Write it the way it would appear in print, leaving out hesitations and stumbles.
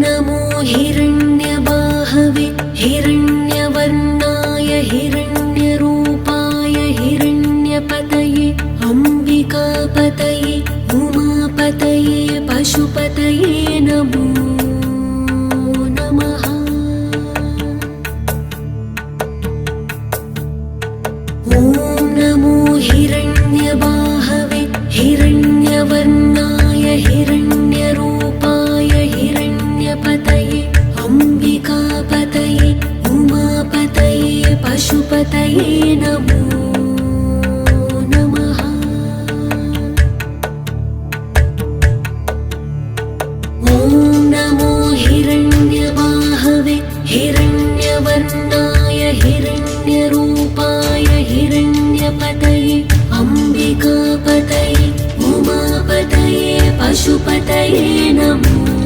नमो हिरण्यबाहवे हिरण्यवर्णाय हिरण्यरूपाय हिरण्यपतये अम्बिकापतये उमापतये पशुपतये नमो नमः। ॐ नमो हिरण्यबाहवे हिरण्यवर्णाय हिरण्यरूपाय हिरण्यपतये अम्बिकापतये उमापतये पशुपतये नमो नमः। ॐ नमो हिरण्यबाहवे हिरण्यवर्णाय हिरण्यरूपाय हिरण्यपतये अम्बिकापतये उमापतये पशुपतये नमो